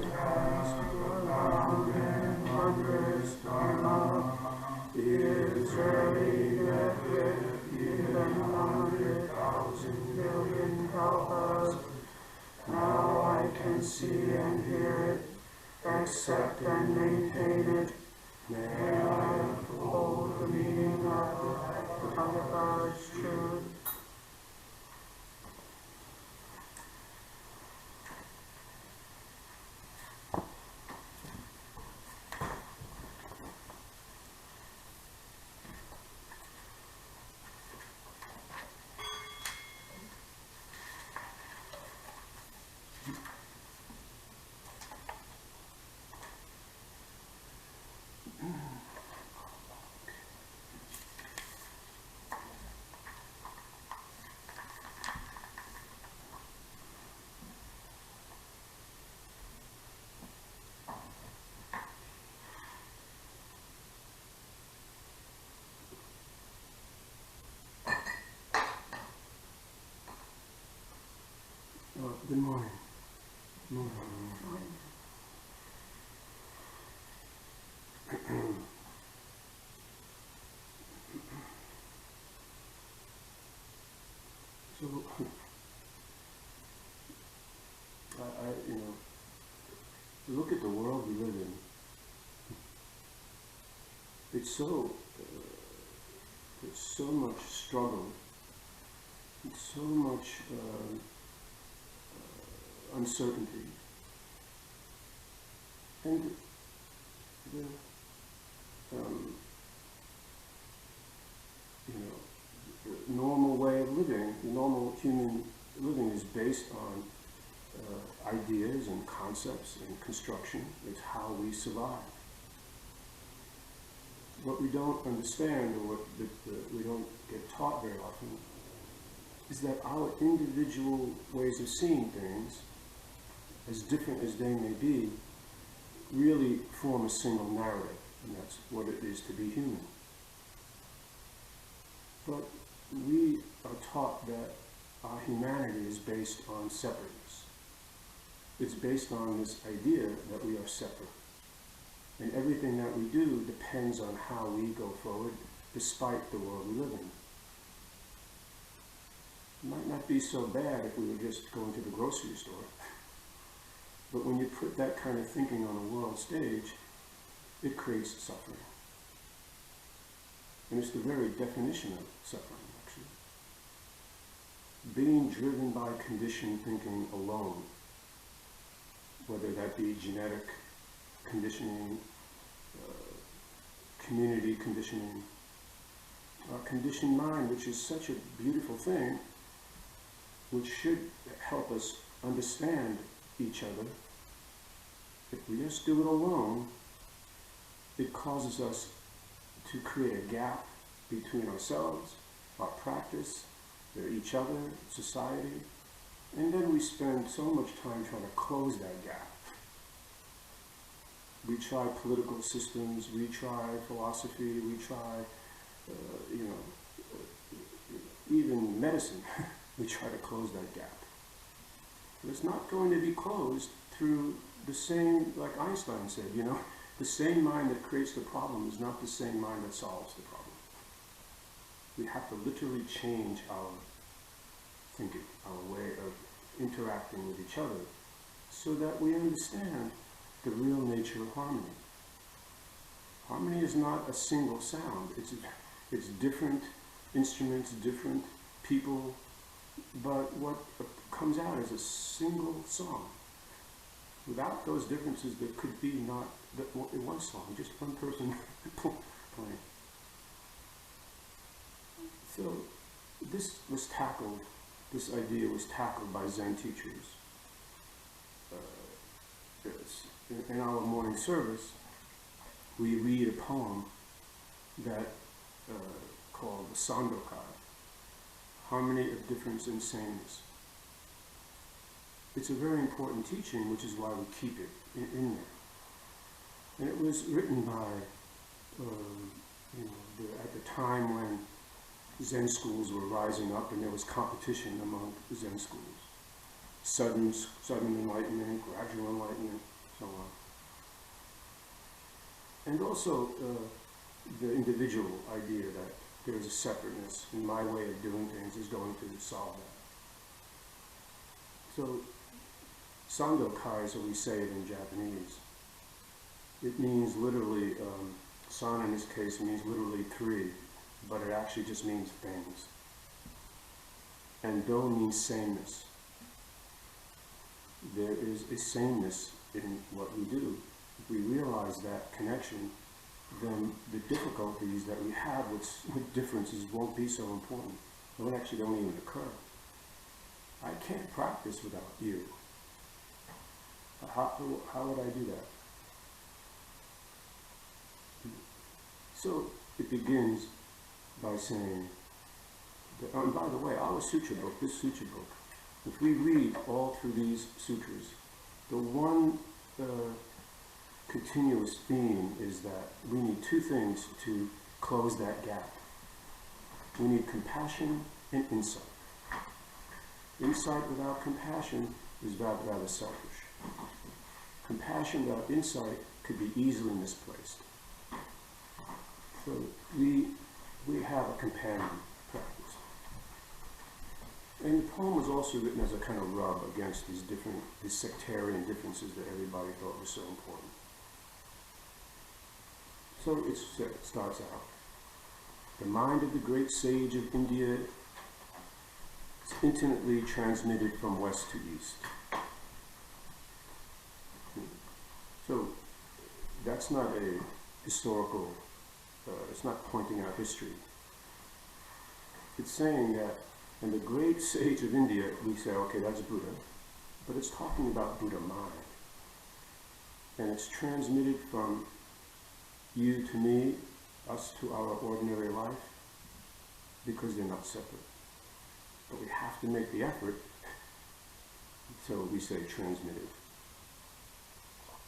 has ground in wondrous dharma, is rarely met with even 100,000 million kalpas. Now I can see and hear it, accept and maintain it. May I uphold the meaning of the Bhagavad truth. Good morning. Good morning. So, look at the world we live in. It's so, there's so much struggle. It's so much uncertainty, and the normal way of living, the normal human living is based on ideas and concepts and construction. It's how we survive. What we don't understand, or what we don't get taught very often, is that our individual ways of seeing things, as different as they may be, really form a single narrative, and that's what it is to be human. But we are taught that our humanity is based on separateness. It's based on this idea that we are separate. And everything that we do depends on how we go forward, despite the world we live in. It might not be so bad if we were just going to the grocery store. But when you put that kind of thinking on a world stage, it creates suffering. And it's the very definition of suffering, actually. Being driven by conditioned thinking alone, whether that be genetic conditioning, community conditioning, our conditioned mind, which is such a beautiful thing, which should help us understand each other. If we just do it alone, it causes us to create a gap between ourselves, our practice, each other, society, and then we spend so much time trying to close that gap. We try political systems, we try philosophy, we try, even medicine. We try to close that gap. But it's not going to be closed through the same, like Einstein said, the same mind that creates the problem is not the same mind that solves the problem. We have to literally change our thinking, our way of interacting with each other, so that we understand the real nature of harmony. Harmony is not a single sound. It's different instruments, different people, but what comes out is a single song. Without those differences, there could be not one song, just one person playing. So this idea was tackled by Zen teachers. In our morning service, we read a poem that called the Sandokai, Harmony of Difference and Sameness. It's a very important teaching, which is why we keep it in there. And it was written by, at the time when Zen schools were rising up and there was competition among Zen schools. Sudden enlightenment, gradual enlightenment. so on. And also the individual idea that there is a separateness, and my way of doing things is going to solve that. So, Sandokai, so we say it in Japanese. It means literally, san in this case means literally three, but it actually just means things. And do means sameness. There is a sameness in what we do. If we realize that connection, then the difficulties that we have with differences won't be so important. They actually don't even occur. I can't practice without you. How would I do that? So it begins by saying, and by the way, our sutra book, this sutra book, if we read all through these sutras, the one continuous theme is that we need two things to close that gap. We need compassion and insight. Insight without compassion is rather selfish. Compassion without insight could be easily misplaced. So we have a companion practice. And the poem was also written as a kind of rub against these sectarian differences that everybody thought were so important. So it starts out. The mind of the great sage of India is intimately transmitted from west to east. So that's not a historical, it's not pointing out history. It's saying that, and the great sage of India, we say, okay, that's Buddha, but it's talking about Buddha mind. And it's transmitted from you to me, us to our ordinary life, because they're not separate. But we have to make the effort, so we say transmitted.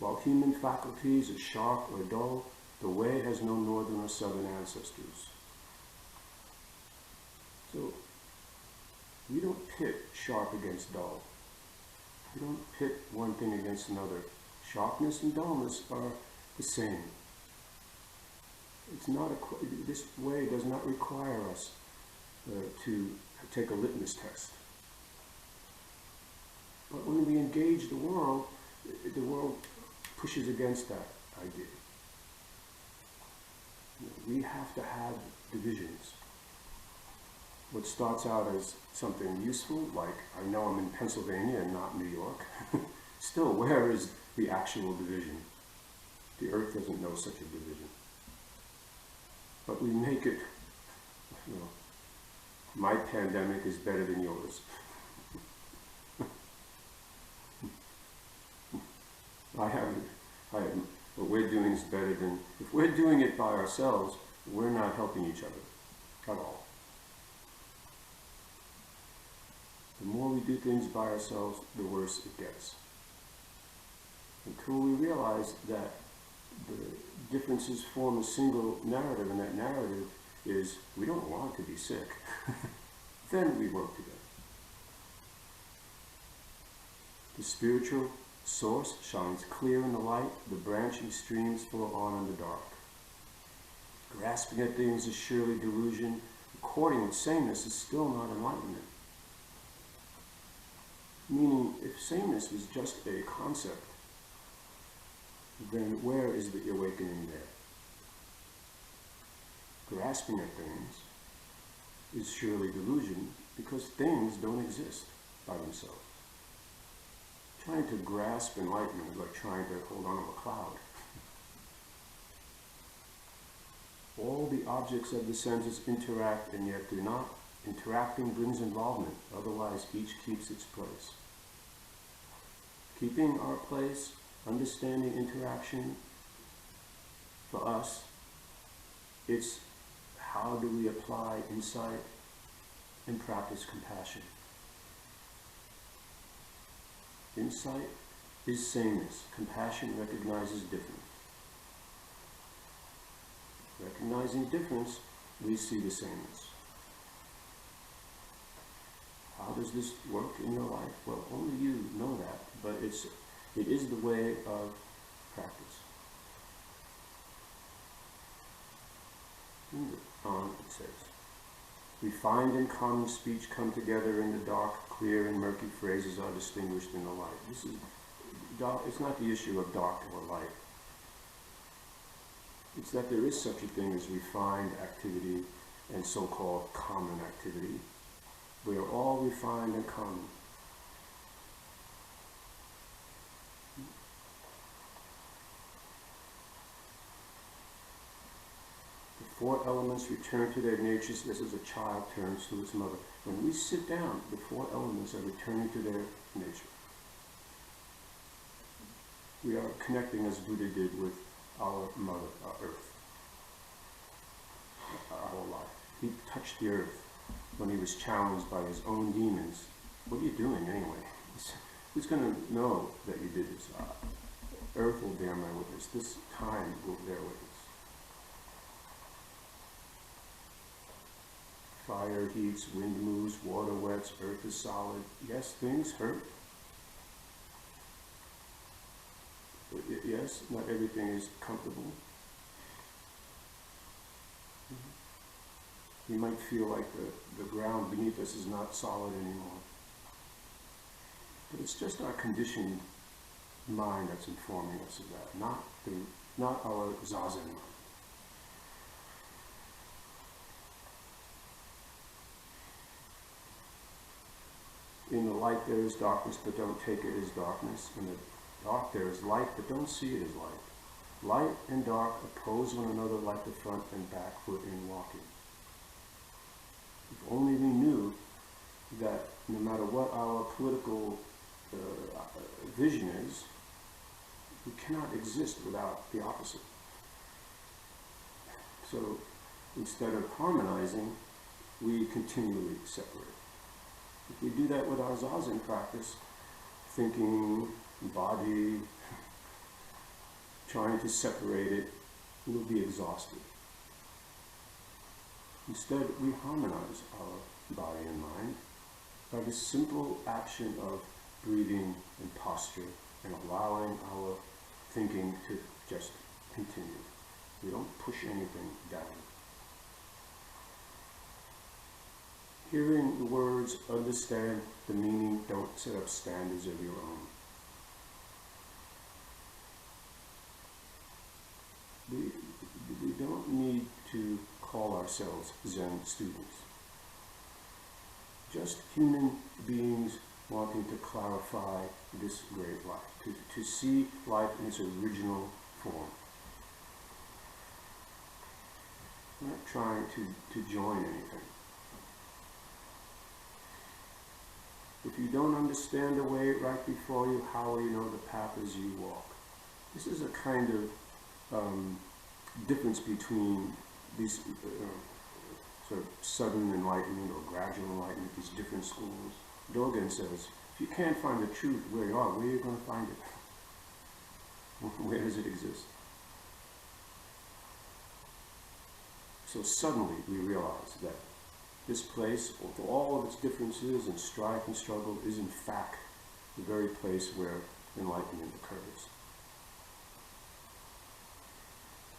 While human faculties are sharp or dull, the way has no northern or southern ancestors. So we don't pit sharp against dull. We don't pit one thing against another. Sharpness and dullness are the same. It's not this way does not require us to take a litmus test. But when we engage the world pushes against that idea. We have to have divisions. What starts out as something useful, like I know I'm in Pennsylvania and not New York, still, where is the actual division? The earth doesn't know such a division. But we make it, my pandemic is better than yours. What we're doing is better than, if we're doing it by ourselves, we're not helping each other at all. The more we do things by ourselves, the worse it gets. Until we realize that the differences form a single narrative, and that narrative is, we don't want to be sick. Then we work together. The spiritual source shines clear in the light, the branching streams flow on in the dark. Grasping at things is surely delusion, according with sameness is still not enlightenment. Meaning, if sameness was just a concept, then where is the awakening there? Grasping at things is surely delusion, because things don't exist by themselves. Trying to grasp enlightenment is like trying to hold on to a cloud. All the objects of the senses interact and yet do not. Interacting brings involvement, otherwise each keeps its place. Keeping our place, understanding interaction, for us, it's how do we apply insight and practice compassion. Insight is sameness. Compassion recognizes difference. Recognizing difference, we see the sameness. How does this work in your life? Well, only you know that, but It is the way of practice. And on it says, refined and common speech come together in the dark, clear and murky phrases are distinguished in the light. This is, it's not the issue of dark or light. It's that there is such a thing as refined activity and so-called common activity. We are all refined and common. The four elements return to their natures just as a child turns to its mother. When we sit down, the four elements are returning to their nature. We are connecting as Buddha did with our mother, our earth, our whole life. He touched the earth when he was challenged by his own demons. What are you doing anyway? Who's going to know that you did this? Earth will bear my witness. This time will bear witness. Fire heats, wind moves, water wets, earth is solid. Yes, things hurt. Yes, not everything is comfortable. You might feel like the ground beneath us is not solid anymore. But it's just our conditioned mind that's informing us of that, not our zazen mind. In the light there is darkness, but don't take it as darkness. In the dark there is light, but don't see it as light. Light and dark oppose one another like the front and back foot in walking. If only we knew that no matter what our political vision is, we cannot exist without the opposite. So instead of harmonizing, we continually separate. If we do that with our zazen practice, thinking, body, trying to separate it, we'll be exhausted. Instead, we harmonize our body and mind by the simple action of breathing and posture and allowing our thinking to just continue. We don't push anything down. Hearing the words, understand the meaning, don't set up standards of your own. We don't need to call ourselves Zen students. Just human beings wanting to clarify this great life, to see life in its original form. We're not trying to join anything. If you don't understand the way right before you, how will you know the path as you walk? This is a kind of difference between these sort of sudden enlightenment or gradual enlightenment, these different schools. Dogen says, if you can't find the truth where you are, where are you going to find it? Where does it exist? So suddenly we realize that this place, with all of its differences and strife and struggle, is in fact the very place where enlightenment occurs.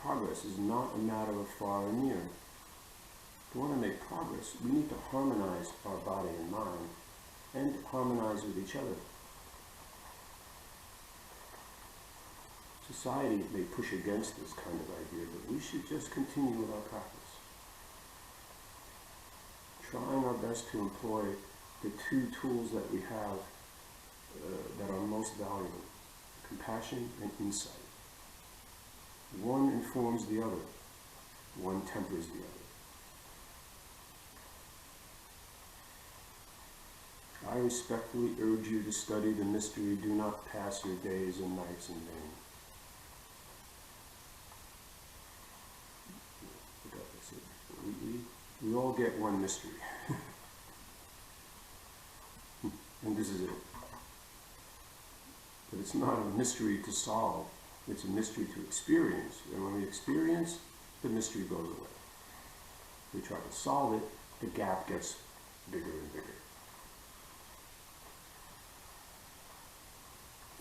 Progress is not a matter of far and near. If we want to make progress, we need to harmonize our body and mind and harmonize with each other. Society may push against this kind of idea, but we should just continue with our practice. Trying our best to employ the two tools that we have that are most valuable, compassion and insight. One informs the other, one tempers the other. I respectfully urge you to study the mystery. Do not pass your days and nights in vain. We all get one mystery. And this is it. But it's not a mystery to solve. It's a mystery to experience. And when we experience, the mystery goes away. We try to solve it, the gap gets bigger and bigger.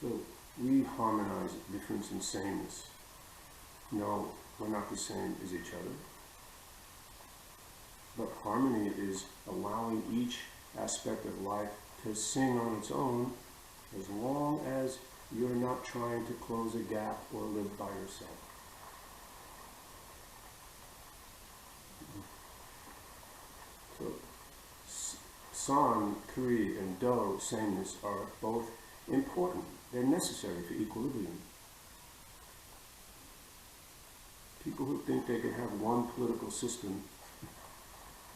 So we harmonize difference and sameness. No, we're not the same as each other. But harmony is allowing each aspect of life to sing on its own, as long as you're not trying to close a gap or live by yourself. So, San, Kri, and Do, sameness, are both important. They're necessary for equilibrium. People who think they can have one political system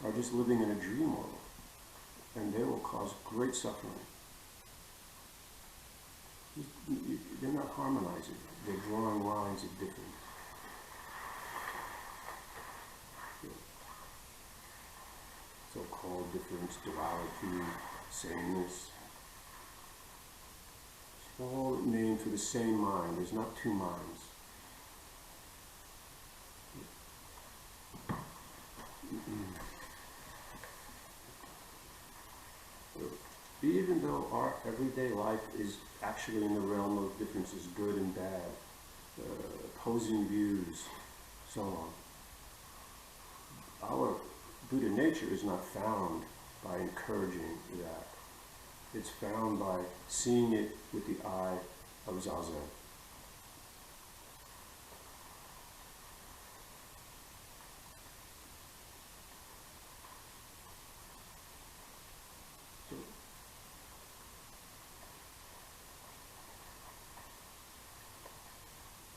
are just living in a dream world, and they will cause great suffering. They're not harmonizing, they're drawing lines of difference. So-called difference, duality, sameness. It's all named for the same mind. There's not two minds. Even though our everyday life is actually in the realm of differences, good and bad, opposing views, so on, our Buddha nature is not found by encouraging that. It's found by seeing it with the eye of Zazen.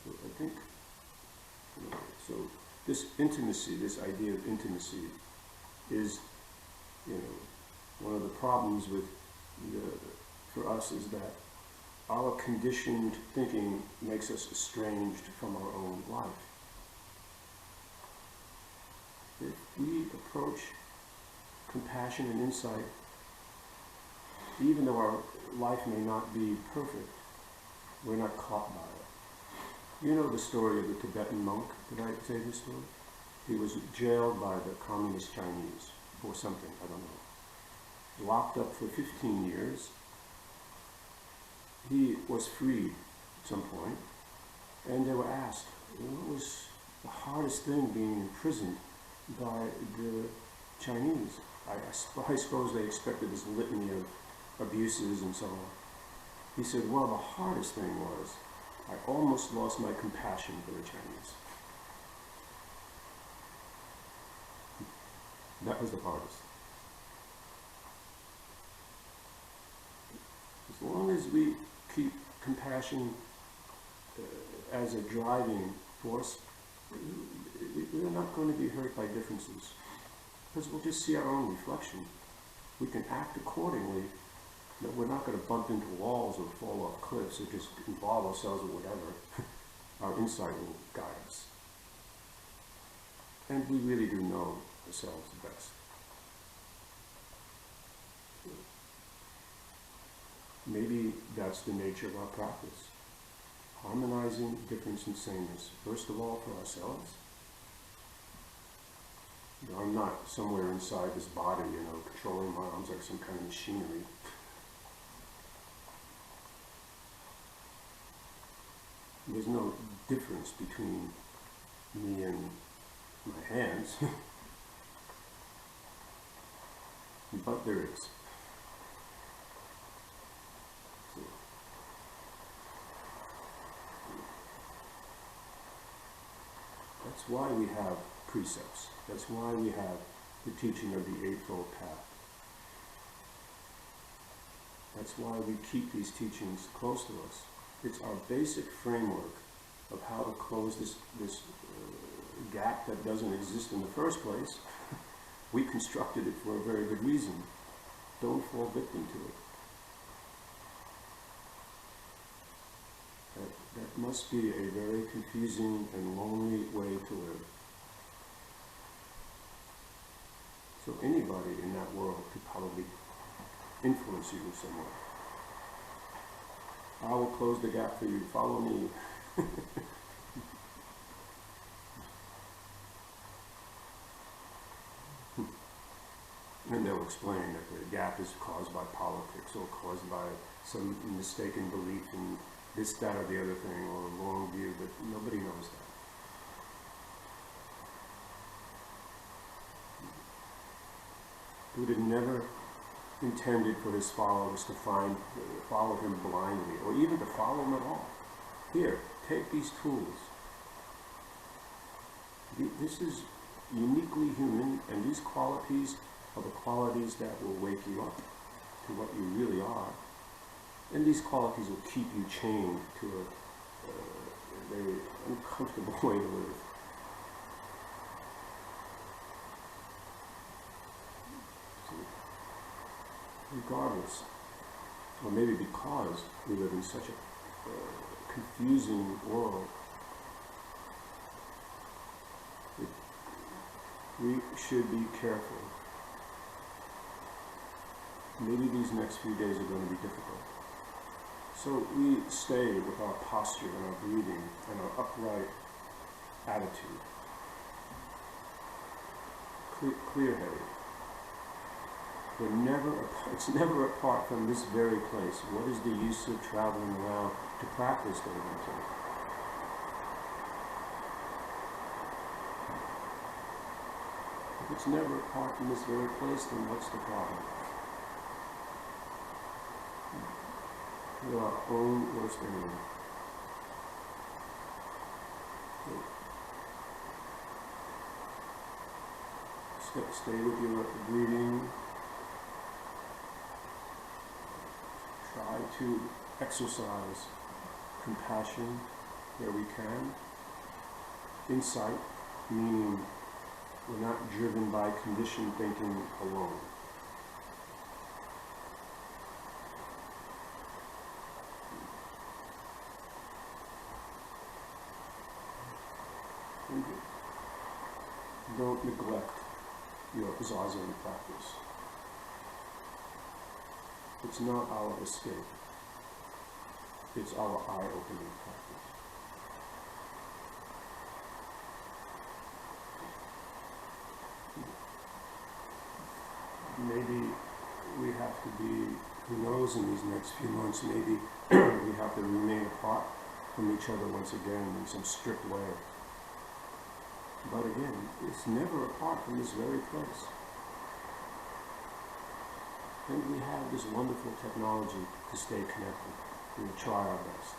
I think, so this intimacy, this idea of intimacy is, one of the problems with for us is that our conditioned thinking makes us estranged from our own life. If we approach compassion and insight, even though our life may not be perfect, we're not caught by it. You know the story of the Tibetan monk, did I say this story? He was jailed by the communist Chinese for something, I don't know. Locked up for 15 years. He was freed at some point, and they were asked, what was the hardest thing being imprisoned by the Chinese? I suppose they expected this litany of abuses and so on. He said, well, the hardest thing was, I almost lost my compassion for the Chinese. That was the hardest. As long as we keep compassion as a driving force, we're not going to be hurt by differences, because we'll just see our own reflection. We can act accordingly, but we're not going to bump into walls or fall off cliffs or just involve ourselves or whatever. Our insight will guide us. And we really do know ourselves best. Maybe that's the nature of our practice. Harmonizing difference and sameness, first of all for ourselves. I'm not somewhere inside this body, controlling my arms like some kind of machinery. There's no difference between me and my hands, but there is. That's why we have precepts. That's why we have the teaching of the Eightfold Path. That's why we keep these teachings close to us. It's our basic framework of how to close this gap that doesn't exist in the first place. We constructed it for a very good reason. Don't fall victim to it. That must be a very confusing and lonely way to live. So anybody in that world could probably influence you in some way. I will close the gap for you. Follow me. And they'll explain that the gap is caused by politics or caused by some mistaken belief in this, that, or the other thing, or a wrong view, but nobody knows that. Buddha never intended for his followers to follow him blindly, or even to follow him at all. Here, take these tools. This is uniquely human, and these qualities are the qualities that will wake you up to what you really are. And these qualities will keep you chained to a very uncomfortable way to live. Regardless, or maybe because we live in such a confusing world, we should be careful. Maybe these next few days are going to be difficult. So we stay with our posture and our breathing and our upright attitude. Clear-headed. It's never apart from this very place. What is the use of traveling around to practice divinity? If it's never apart from this very place, then what's the problem? We're our own worst enemy. Stay with your breathing. Try to exercise compassion where we can. Insight, meaning we're not driven by conditioned thinking alone. And don't neglect your zazen practice. It's not our escape. It's our eye-opening practice. Maybe we have to be, who knows, in these next few months, maybe we have to remain apart from each other once again in some strict way. But again, it's never apart from this very place. And we have this wonderful technology to stay connected. We will try our best.